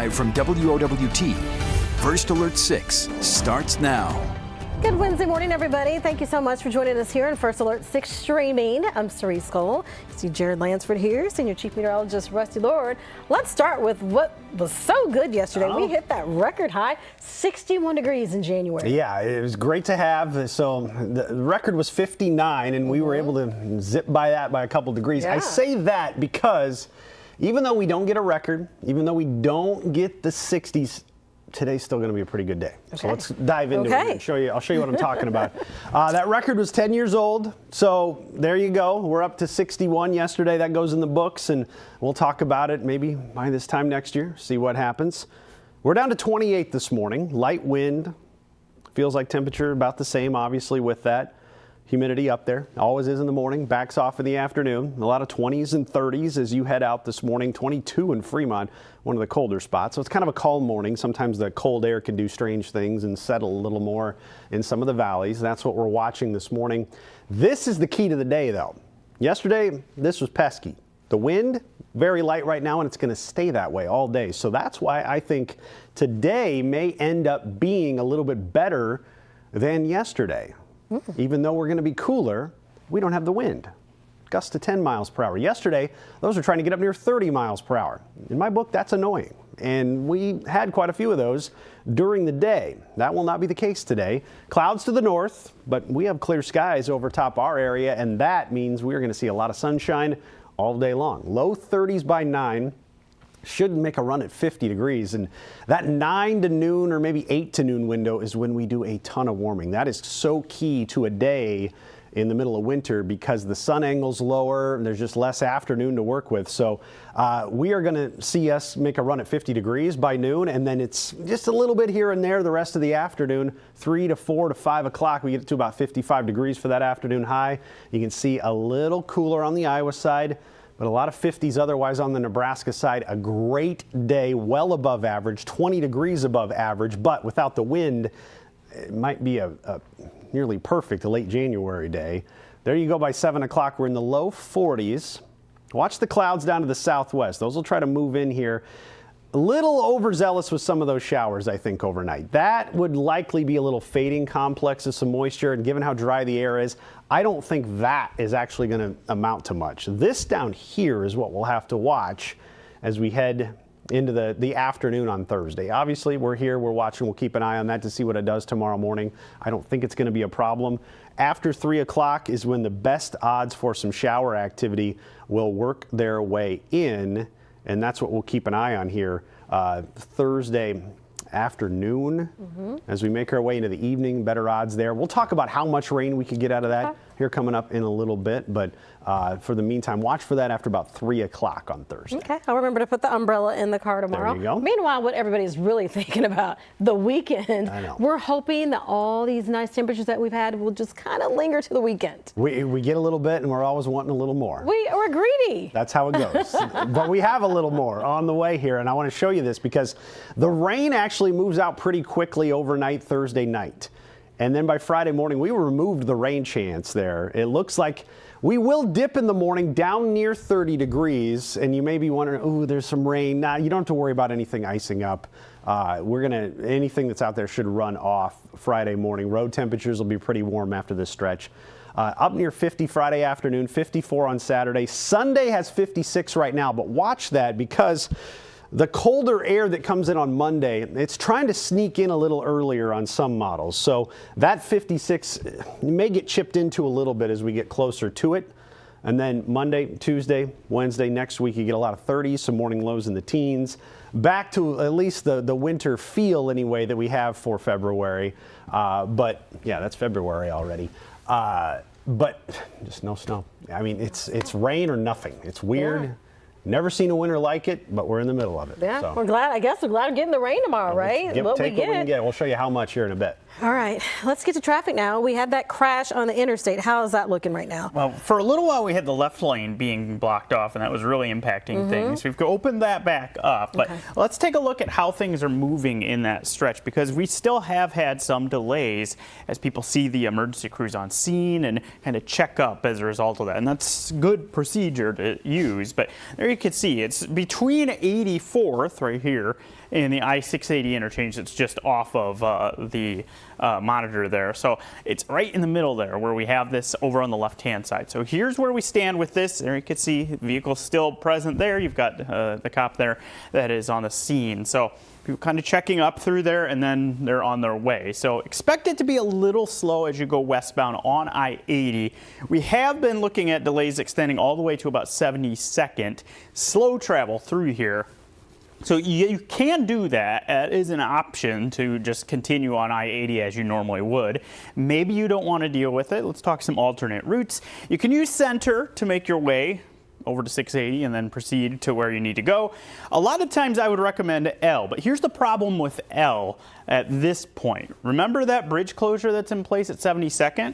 Live from WOWT, First Alert 6 starts now. Good Wednesday morning, everybody. Thank you so much for joining us here in First Alert 6 streaming. I'm Cerise Cole. You see Jared Lansford here, Senior Chief Meteorologist Rusty Lord. Let's start with what was so good yesterday. We hit that record high, 61 degrees in January. Yeah, it was great to have. So the record was 59, and we were able to zip by that by a couple degrees. Yeah. I say that because even though we don't get a record, even though we don't get the 60s, today's still going to be a pretty good day. Okay. So let's dive into it and show you. I'll show you what I'm talking about. That record was 10 years old. So there you go. We're up to 61 yesterday. That goes in the books, and we'll talk about it maybe by this time next year, see what happens. We're down to 28 this morning. Light wind. Feels like temperature about the same, obviously, with that. Humidity up there. Always is in the morning. Backs off in the afternoon. A lot of 20s and 30s as you head out this morning. 22 in Fremont, one of the colder spots. So it's kind of a calm morning. Sometimes the cold air can do strange things and settle a little more in some of the valleys. That's what we're watching this morning. This is the key to the day, though. Yesterday, this was pesky. The wind, very light right now, and it's going to stay that way all day. So that's why I think today may end up being a little bit better than yesterday. Even though we're going to be cooler, we don't have the wind. Gusts to 10 miles per hour. Yesterday, those are trying to get up near 30 miles per hour. In my book, that's annoying. And we had quite a few of those during the day. That will not be the case today. Clouds to the north, but we have clear skies over top our area, and that means we're going to see a lot of sunshine all day long. Low 30s by 9. Should make a run at 50 degrees, and that 9 to noon or maybe 8 to noon window is when we do a ton of warming. That is so key to a day in the middle of winter because the sun angle's lower and there's just less afternoon to work with. So we are going to see us make a run at 50 degrees by noon, and then it's just a little bit here and there the rest of the afternoon. 3 to 4 to 5 o'clock, we get to about 55 degrees for that afternoon high. You can see a little cooler on the Iowa side, but a lot of 50s otherwise on the Nebraska side. A great day, well above average, 20 degrees above average, but without the wind, it might be a nearly perfect late January day. There you go by 7 o'clock. We're in the low 40s. Watch the clouds down to the southwest. Those will try to move in here. A little overzealous with some of those showers, I think, overnight. That would likely be a little fading complex of some moisture, and given how dry the air is, I don't think that is actually going to amount to much. This down here is what we'll have to watch as we head into the afternoon on Thursday. Obviously, we're here, we're watching, we'll keep an eye on that to see what it does tomorrow morning. I don't think it's going to be a problem. After 3 o'clock is when the best odds for some shower activity will work their way in. And that's what we'll keep an eye on here Thursday afternoon as we make our way into the evening. Better odds there. We'll talk about how much rain we could get out of that here coming up in a little bit. But for the meantime, watch for that after about 3 o'clock on Thursday. Okay, I'll remember to put the umbrella in the car tomorrow. There you go. Meanwhile, what everybody's really thinking about, the weekend. I know. We're hoping that all these nice temperatures that we've had will just kind of linger to the weekend. We get a little bit, and we're always wanting a little more. We're greedy. That's how it goes. But we have a little more on the way here, and I want to show you this because the rain actually moves out pretty quickly overnight Thursday night. And then by Friday morning, we removed the rain chance there. It looks like we will dip in the morning down near 30 degrees, and you may be wondering, oh, there's some rain. Nah, you don't have to worry about anything icing up. Anything that's out there should run off Friday morning. Road temperatures will be pretty warm after this stretch. Up near 50 Friday afternoon, 54 on Saturday. Sunday has 56 right now, but watch that because the colder air that comes in on Monday, it's trying to sneak in a little earlier on some models. So that 56 may get chipped into a little bit as we get closer to it. And then Monday, Tuesday, Wednesday, next week, you get a lot of 30s, some morning lows in the teens. Back to at least the winter feel anyway that we have for February. But yeah, that's February already. But just no snow. I mean, it's rain or nothing. It's weird. Yeah. Never seen a winter like it, but we're in the middle of it. Yeah, so. we're glad getting the rain tomorrow, right? Take what we can get. We'll show you how much here in a bit. All right, let's get to traffic now. We had that crash on the interstate. How is that looking right now? Well, for a little while we had the left lane being blocked off, and that was really impacting things. We've opened that back up, but let's take a look at how things are moving in that stretch, because we still have had some delays as people see the emergency crews on scene and kind of check up as a result of that, and that's good procedure to use. But there you can see it's between 84th right here in the I-680 interchange that's just off of the monitor there. So it's right in the middle there where we have this over on the left-hand side. So here's where we stand with this. There you can see the vehicle's still present there. You've got the cop there that is on the scene. So people kind of checking up through there, and then they're on their way. So expect it to be a little slow as you go westbound on I-80. We have been looking at delays extending all the way to about 72nd. Slow travel through here. So you can do that. It is an option to just continue on I-80 as you normally would. Maybe you don't want to deal with it. Let's talk some alternate routes. You can use center to make your way over to 680 and then proceed to where you need to go. A lot of times I would recommend L, but here's the problem with L at this point. Remember that bridge closure that's in place at 72nd?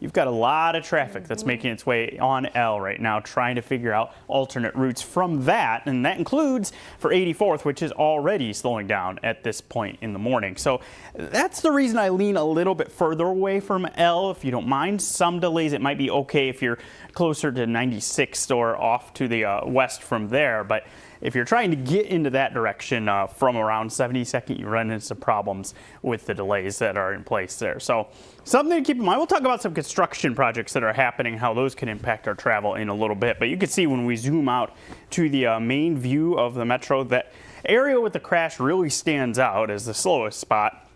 You've got a lot of traffic that's making its way on L right now, trying to figure out alternate routes from that, and that includes for 84th, which is already slowing down at this point in the morning. So that's the reason I lean a little bit further away from L. If you don't mind some delays, it might be okay if you're closer to 96th or off to the west from there, but if you're trying to get into that direction from around 72nd, you run into some problems with the delays that are in place there. So something to keep in mind. We'll talk about some construction projects that are happening, how those can impact our travel in a little bit. But you can see when we zoom out to the main view of the metro, that area with the crash really stands out as the slowest spot.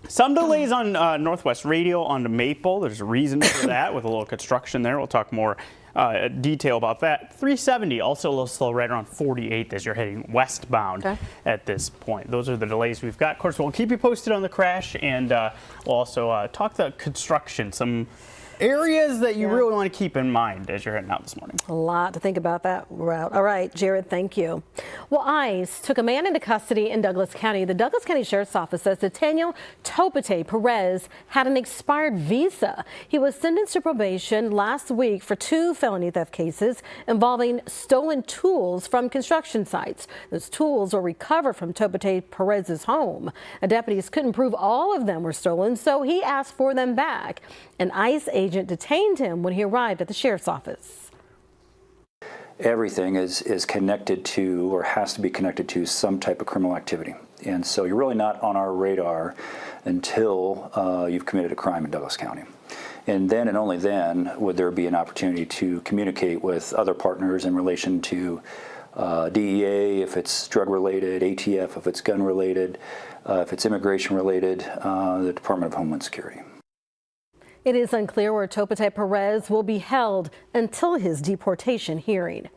Some delays on Northwest Radial onto Maple. There's a reason for that with a little construction there. We'll talk more detail about that. 370 also a little slow right around 48th as you're heading westbound at this point. Those are the delays we've got. Of course, we'll keep you posted on the crash, and we'll also talk the construction, some areas that you really want to keep in mind as you're heading out this morning. A lot to think about that route. All right, Jared, thank you. Well, ICE took a man into custody in Douglas County. The Douglas County Sheriff's Office says Daniel Topete Perez had an expired visa. He was sentenced to probation last week for 2 felony theft cases involving stolen tools from construction sites. Those tools were recovered from Topete Perez's home. Deputies couldn't prove all of them were stolen, so he asked for them back. An ICE agent detained him when he arrived at the sheriff's office. Everything is connected to, or has to be connected to, some type of criminal activity. And so you're really not on our radar until you've committed a crime in Douglas County. And then and only then would there be an opportunity to communicate with other partners in relation to DEA if it's drug related, ATF if it's gun related, if it's immigration related, the Department of Homeland Security. It is unclear where Topete Perez will be held until his deportation hearing.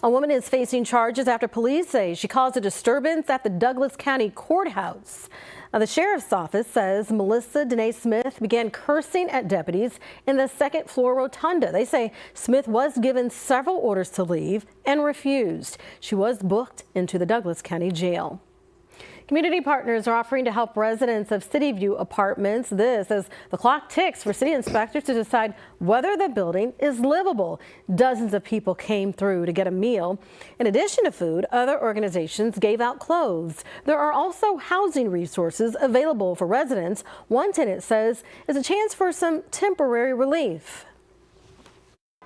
A woman is facing charges after police say she caused a disturbance at the Douglas County Courthouse. The sheriff's office says Melissa Danae Smith began cursing at deputies in the second floor rotunda. They say Smith was given several orders to leave and refused. She was booked into the Douglas County Jail. Community partners are offering to help residents of City View Apartments. This as the clock ticks for city inspectors to decide whether the building is livable. Dozens of people came through to get a meal. In addition to food, other organizations gave out clothes. There are also housing resources available for residents. One tenant says is a chance for some temporary relief.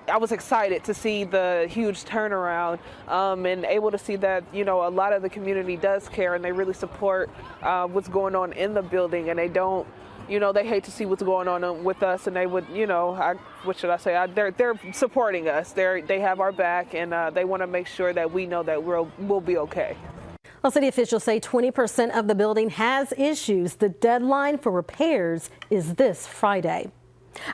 I was excited to see the huge turnaround and able to see that, you know, a lot of the community does care and they really support what's going on in the building, and they don't, you know, they hate to see what's going on with us, and they would, you know, what should I say? They're supporting us. They have our back, and they want to make sure that we know that we'll be okay. Well, city officials say 20% of the building has issues. The deadline for repairs is this Friday.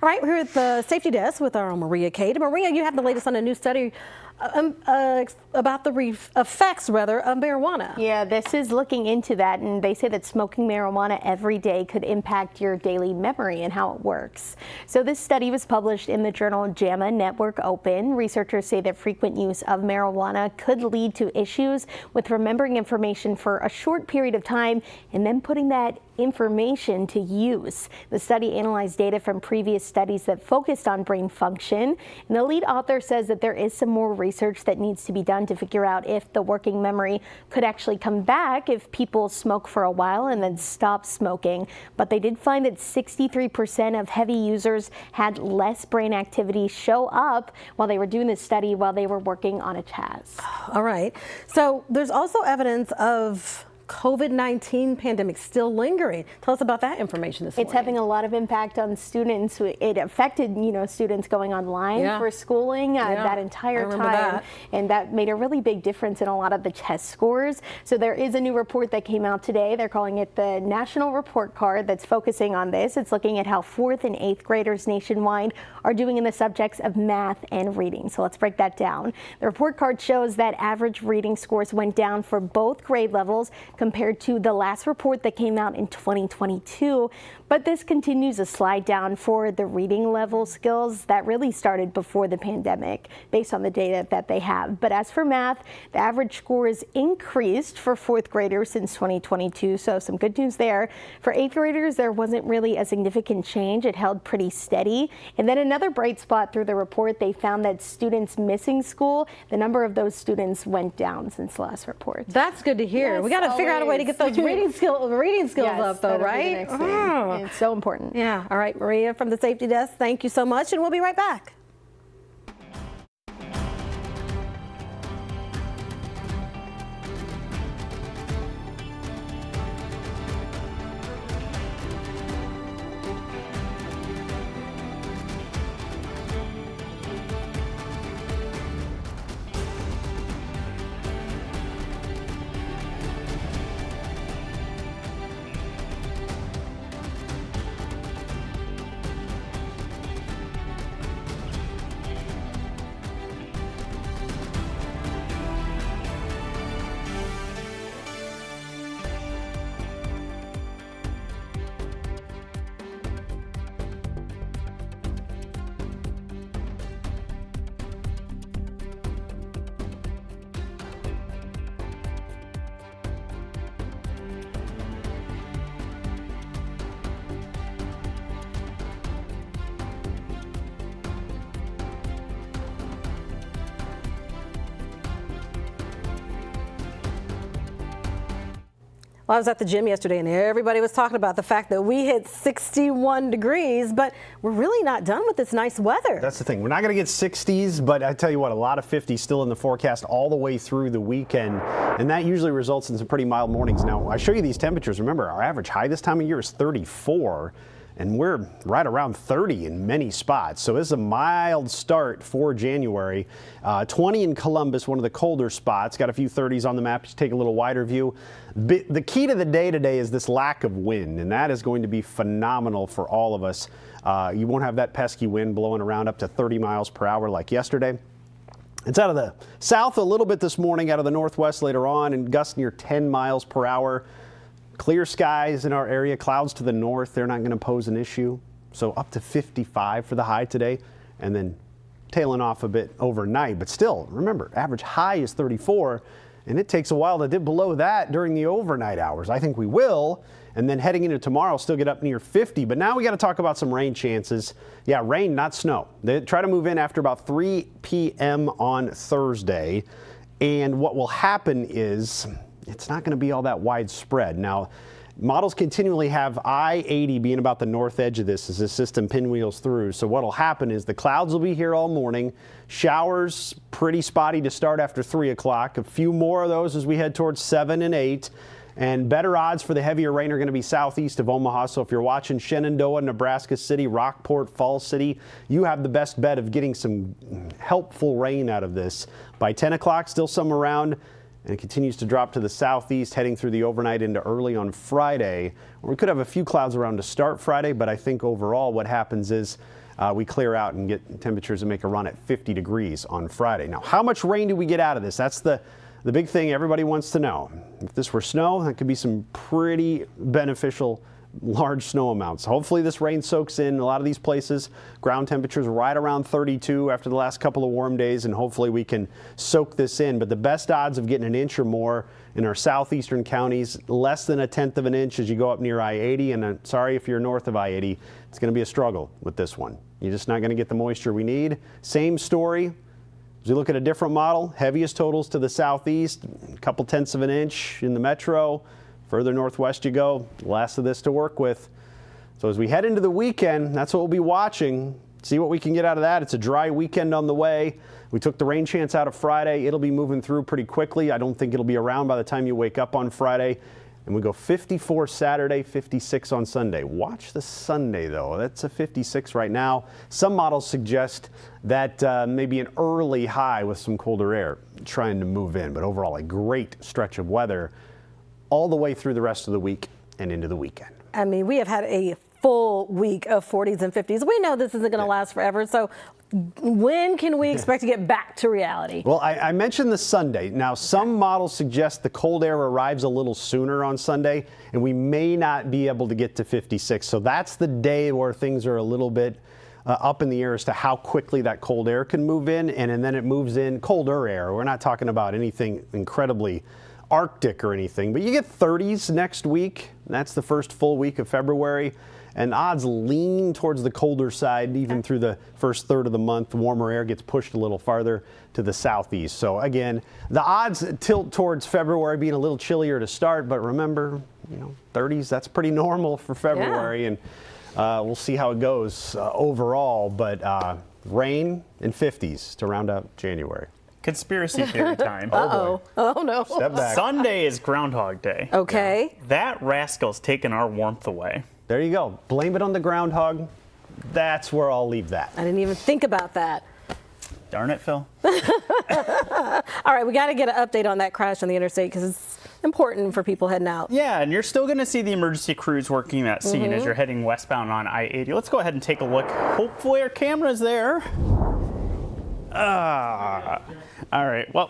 All right, we're here at the safety desk with our Maria Cade. Maria, you have the latest on a new study about the effects, of marijuana. Yeah, this is looking into that, and they say that smoking marijuana every day could impact your daily memory and how it works. So this study was published in the journal JAMA Network Open. Researchers say that frequent use of marijuana could lead to issues with remembering information for a short period of time and then putting that information to use. The study analyzed data from previous studies that focused on brain function, and the lead author says that there is some more research that needs to be done to figure out if the working memory could actually come back if people smoke for a while and then stop smoking. But they did find that 63% of heavy users had less brain activity show up while they were doing this study while they were working on a task. All right. So there's also evidence of COVID-19 pandemic still lingering. Tell us about that information this morning. It's having a lot of impact on students. It affected, students going online for schooling that entire time. And that made a really big difference in a lot of the test scores. So there is a new report that came out today. They're calling it the National Report Card that's focusing on this. It's looking at how 4th and 8th graders nationwide are doing in the subjects of math and reading. So let's break that down. The report card shows that average reading scores went down for both grade levels compared to the last report that came out in 2022. But this continues a slide down for the reading level skills that really started before the pandemic based on the data that they have. But as for math, the average scores increased for 4th graders since 2022. So some good news there. For 8th graders, there wasn't really a significant change. It held pretty steady. And then another bright spot through the report, they found that students missing school, the number of those students went down since the last report. That's good to hear. Yes, we got to figure out a way to get those reading skills up, though, right? It's so important. Yeah. All right, Maria from the safety desk, thank you so much, and we'll be right back. Well, I was at the gym yesterday and everybody was talking about the fact that we hit 61 degrees, but we're really not done with this nice weather. That's the thing. We're not going to get 60s, but I tell you what, a lot of 50s still in the forecast all the way through the weekend, and that usually results in some pretty mild mornings. Now, I show you these temperatures. Remember, our average high this time of year is 34. And we're right around 30 in many spots. So this is a mild start for January. 20 in Columbus, one of the colder spots. Got a few 30s on the map. Just take a little wider view. The key to the day today is this lack of wind, and that is going to be phenomenal for all of us. You won't have that pesky wind blowing around up to 30 miles per hour like yesterday. It's out of the south a little bit this morning, out of the northwest later on, and gusts near 10 miles per hour. Clear skies in our area, clouds to the north, they're not going to pose an issue. So up to 55 for the high today, and then tailing off a bit overnight. But still, remember, average high is 34, and it takes a while to dip below that during the overnight hours. I think we will. And then heading into tomorrow, still get up near 50. But now we got to talk about some rain chances. Yeah, rain, not snow. They try to move in after about 3 p.m. on Thursday. And what will happen is it's not going to be all that widespread. Now, models continually have I-80 being about the north edge of this as the system pinwheels through. So what will happen is the clouds will be here all morning. Showers, pretty spotty to start after 3 o'clock. A few more of those as we head towards 7 and 8. And better odds for the heavier rain are going to be southeast of Omaha. So if you're watching Shenandoah, Nebraska City, Rockport, Falls City, you have the best bet of getting some helpful rain out of this. By 10 o'clock, still some around. And it continues to drop to the southeast, heading through the overnight into early on Friday. We could have a few clouds around to start Friday, but I think overall what happens is we clear out and get temperatures that make a run at 50 degrees on Friday. Now, how much rain do we get out of this? That's the big thing everybody wants to know. If this were snow, that could be some pretty beneficial large snow amounts. Hopefully this rain soaks in a lot of these places. Ground temperatures right around 32 after the last couple of warm days, and hopefully we can soak this in. But the best odds of getting an inch or more in our southeastern counties, less than 1/10 of an inch as you go up near I-80. And I'm sorry if you're north of I-80, it's going to be a struggle with this one. You're just not going to get the moisture we need. Same story. As we look at a different model, heaviest totals to the southeast, a couple 1/10 of an inch in the metro. Further northwest you go, less of this to work with. So as we head into the weekend, that's what we'll be watching. see what we can get out of that. It's a dry weekend on the way. We took the rain chance out of Friday. It'll be moving through pretty quickly. I don't think it'll be around by the time you wake up on Friday. And we go 54 Saturday, 56 on Sunday. Watch the Sunday, though. That's a 56 right now. Some models suggest that maybe an early high with some colder air trying to move in. But overall, a great stretch of weather all the way through the rest of the week and into the weekend. I mean, we have had a full week of 40s and 50s. We know this isn't going to last forever. So when can we expect to get back to reality? Well, I mentioned the Sunday. Now, some models suggest the cold air arrives a little sooner on Sunday, and we may not be able to get to 56. So that's the day where things are a little bit up in the air as to how quickly that cold air can move in, and then it moves in colder air. We're not talking about anything incredibly Arctic or anything, but you get 30s next week. That's the first full week of February. And odds lean towards the colder side even through the first third of the month. Warmer air gets pushed a little farther to the southeast. So again, the odds tilt towards February being a little chillier to start, but remember, 30s, that's pretty normal for February. And we'll see how it goes overall, but rain and 50s to round out January. Conspiracy theory time. Uh-oh. Oh, no. Step back. Sunday is Groundhog Day. Okay. That rascal's taking our warmth away. There you go. Blame it on the groundhog. That's where I'll leave that. I didn't even think about that. Darn it, Phil. All right, we got to get an update on that crash on the interstate because it's important for people heading out. Yeah, and you're still going to see the emergency crews working that scene as you're heading westbound on I-80. Let's go ahead and take a look. Hopefully our camera's there. All right, well,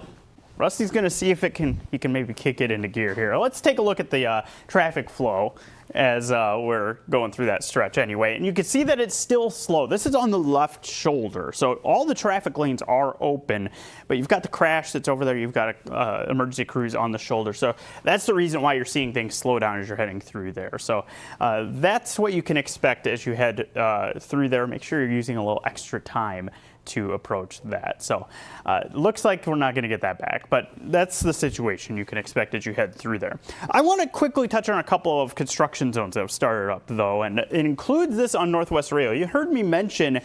Rusty's going to see if he can maybe kick it into gear here. Let's take a look at the traffic flow as we're going through that stretch anyway. And you can see that it's still slow. This is on the left shoulder. So all the traffic lanes are open, but you've got the crash that's over there. You've got emergency crews on the shoulder. So that's the reason why you're seeing things slow down as you're heading through there. So that's what you can expect as you head through there. Make sure you're using a little extra time to approach that. So looks like we're not going to get that back, but that's the situation you can expect as you head through there. I want to quickly touch on a couple of construction zones that have started up though, and it includes this on Northwest Rail. You heard me mention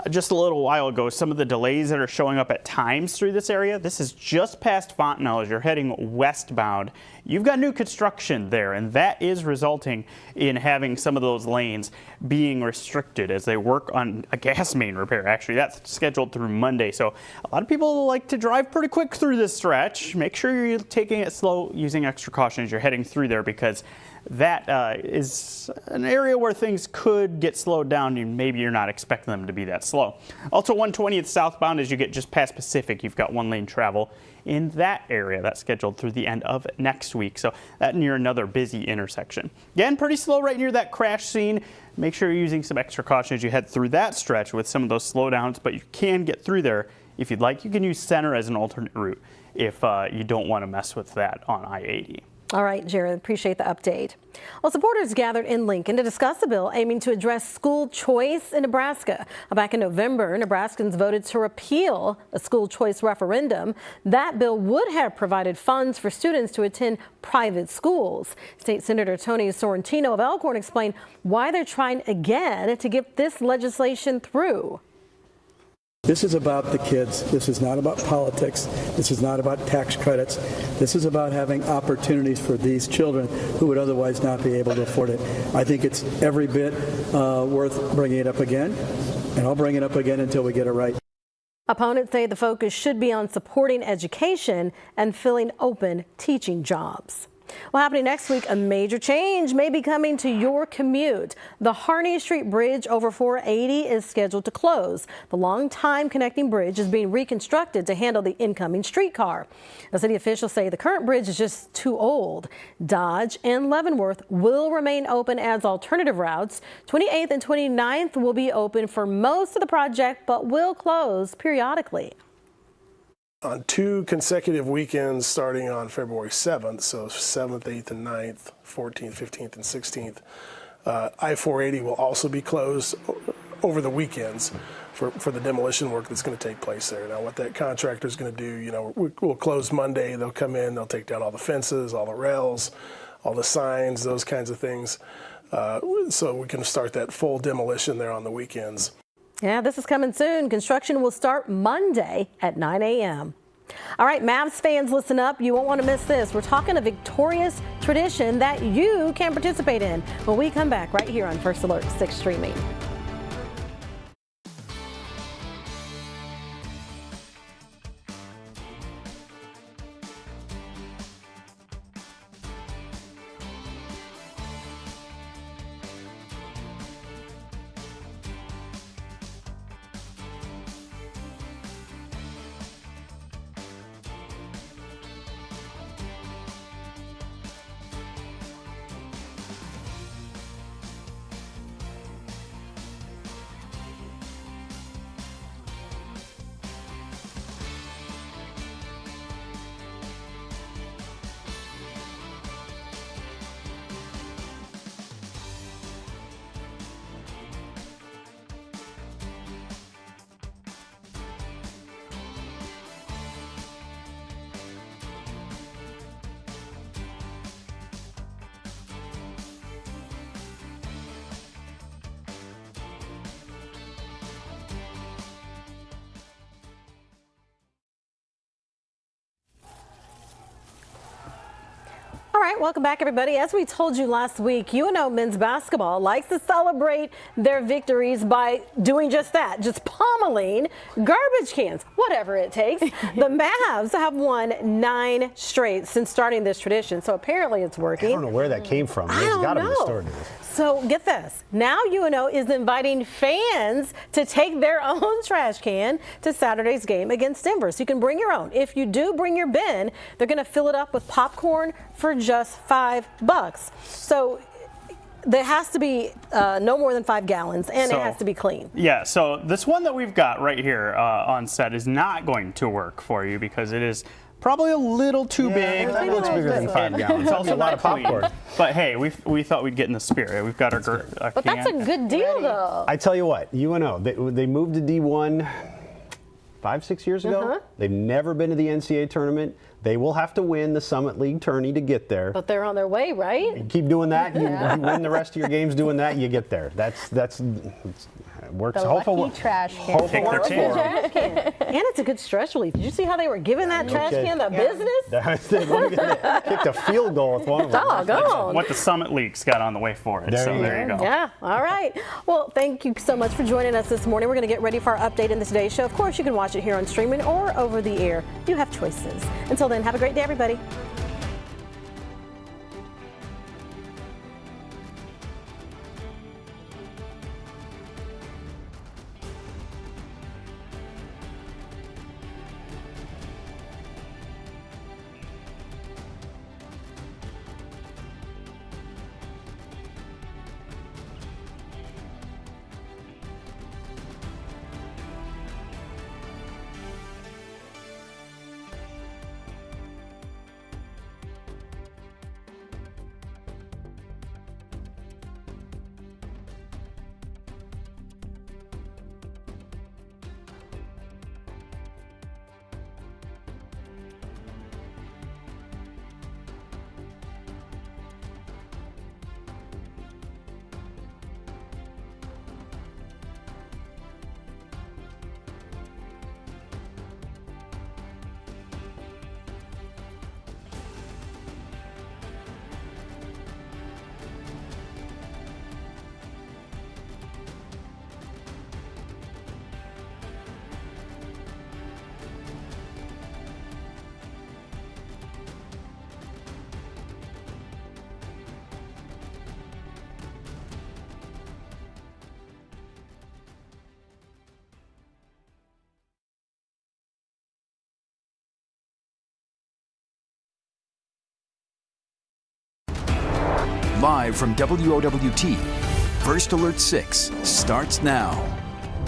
just a little while ago some of the delays that are showing up at times through this area. This is just past Fontenelle as you're heading westbound. You've got new construction there, and that is resulting in having some of those lanes being restricted as they work on a gas main repair. Actually, that's scheduled through Monday. So a lot of people like to drive pretty quick through this stretch. Make sure you're taking it slow, using extra caution as you're heading through there, because that is an area where things could get slowed down and maybe you're not expecting them to be that slow. Also 120th southbound as you get just past Pacific, you've got one lane travel in that area. That's scheduled through the end of next week. So that near another busy intersection. Again, pretty slow right near that crash scene. Make sure you're using some extra caution as you head through that stretch with some of those slowdowns, but you can get through there if you'd like. You can use center as an alternate route if you don't want to mess with that on I-80. All right, Jared, appreciate the update. Well, supporters gathered in Lincoln to discuss a bill aiming to address school choice in Nebraska. Back in November, Nebraskans voted to repeal a school choice referendum. That bill would have provided funds for students to attend private schools. State Senator Tony Sorrentino of Elkhorn explained why they're trying again to get this legislation through. This is about the kids. This is not about politics. This is not about tax credits. This is about having opportunities for these children who would otherwise not be able to afford it. I think it's every bit worth bringing it up again, and I'll bring it up again until we get it right. Opponents say the focus should be on supporting education and filling open teaching jobs. Well, happening next week, a major change may be coming to your commute. The Harney Street Bridge over 480 is scheduled to close. The long-time connecting bridge is being reconstructed to handle the incoming streetcar. The city officials say the current bridge is just too old. Dodge and Leavenworth will remain open as alternative routes. 28th and 29th will be open for most of the project, but will close periodically. On 2 consecutive weekends starting on February 7th, so 7th, 8th, and 9th, 14th, 15th, and 16th, I-480 will also be closed over the weekends for the demolition work that's going to take place there. Now, what that contractor is going to do, we'll close Monday. They'll come in, they'll take down all the fences, all the rails, all the signs, those kinds of things, so we can start that full demolition there on the weekends. Yeah, this is coming soon. Construction will start Monday at 9 a.m. All right, Mavs fans, listen up. You won't want to miss this. We're talking a victorious tradition that you can participate in when we come back right here on First Alert 6 Streaming. All right, welcome back, everybody. As we told you last week, UNO men's basketball likes to celebrate their victories by doing just that, just pummeling garbage cans, whatever it takes. The Mavs have won 9 straight since starting this tradition, so apparently it's working. I don't know where that came from. There's got to be a story to this. So get this. Now UNO is inviting fans to take their own trash can to Saturday's game against Denver. So you can bring your own. If you do bring your bin, they're going to fill it up with popcorn for just $5. So there has to be no more than 5 gallons, and it has to be clean. Yeah, so this one that we've got right here on set is not going to work for you because it is probably a little too big. I know it's bigger than 5 gallons. It's also a lot of popcorn. But hey, we thought we'd get in the spirit. We've got our But that's a good deal, though. I tell you what, UNO, they moved to D1 5-6 years ago. They've never been to the NCAA tournament. They will have to win the Summit League tourney to get there. But they're on their way, right? You keep doing that, you win the rest of your games doing that, you get there. That's it works. The lucky trash can. Take their Trash can. And it's a good stress relief. Did you see how they were giving that trash can the business? Kicked a field goal with one of them. Doggone. What the Summit League's got on the way for it. There you go. Yeah, all right. Well, thank you so much for joining us this morning. We're going to get ready for our update in the Today Show. Of course, you can watch it here on streaming or over the air. You have choices. Until then, have a great day, everybody. Live from WOWT, First Alert 6 starts now.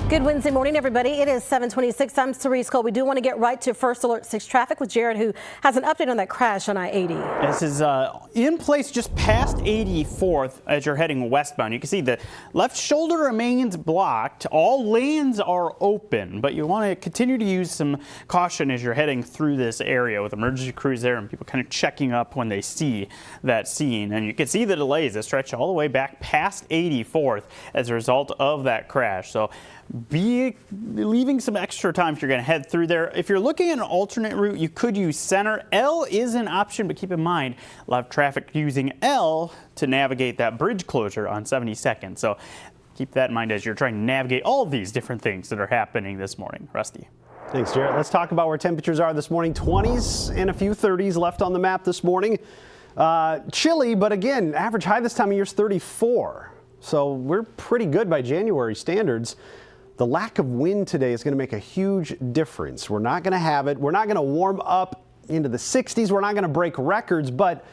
Good Wednesday morning, everybody. It is 7:26. I'm Cerise Cole. We do want to get right to First Alert 6 traffic with Jared, who has an update on that crash on I-80. This is in place just past 84th as you're heading westbound. You can see the left shoulder remains blocked. All lanes are open, but you want to continue to use some caution as you're heading through this area with emergency crews there and people kind of checking up when they see that scene. And you can see the delays that stretch all the way back past 84th as a result of that crash. So be leaving some extra time if you're going to head through there. If you're looking at an alternate route, you could use center. L is an option, but keep in mind, a lot of traffic using L to navigate that bridge closure on 72nd. So keep that in mind as you're trying to navigate all of these different things that are happening this morning. Rusty. Thanks, Jarrett. Let's talk about where temperatures are this morning. 20s and a few 30s left on the map this morning. Chilly, but again, average high this time of year is 34. So we're pretty good by January standards. The lack of wind today is going to make a huge difference. We're not going to have it. We're not going to warm up into the 60s. We're not going to break records, but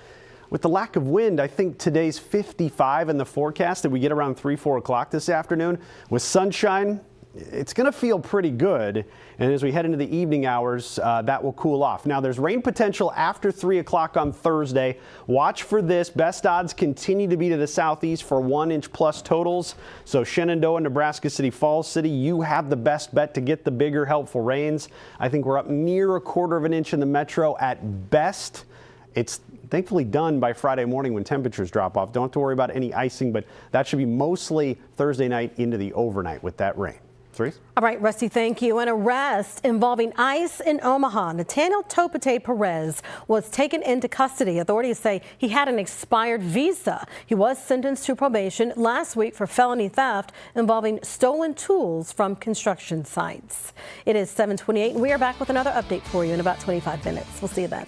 with the lack of wind, I think today's 55 in the forecast that we get around 3, 4 o'clock this afternoon with sunshine, it's going to feel pretty good. And as we head into the evening hours, that will cool off. Now, there's rain potential after 3 o'clock on Thursday. Watch for this. Best odds continue to be to the southeast for 1-inch plus totals. So Shenandoah, Nebraska City, Falls City, you have the best bet to get the bigger helpful rains. I think we're up near 1/4 inch in the metro at best. It's thankfully done by Friday morning when temperatures drop off. Don't have to worry about any icing, but that should be mostly Thursday night into the overnight with that rain. Therese? All right, Rusty, thank you. An arrest involving ICE in Omaha. Nathaniel Topete Perez was taken into custody. Authorities say he had an expired visa. He was sentenced to probation last week for felony theft involving stolen tools from construction sites. It is 7:28, and we are back with another update for you in about 25 minutes. We'll see you then.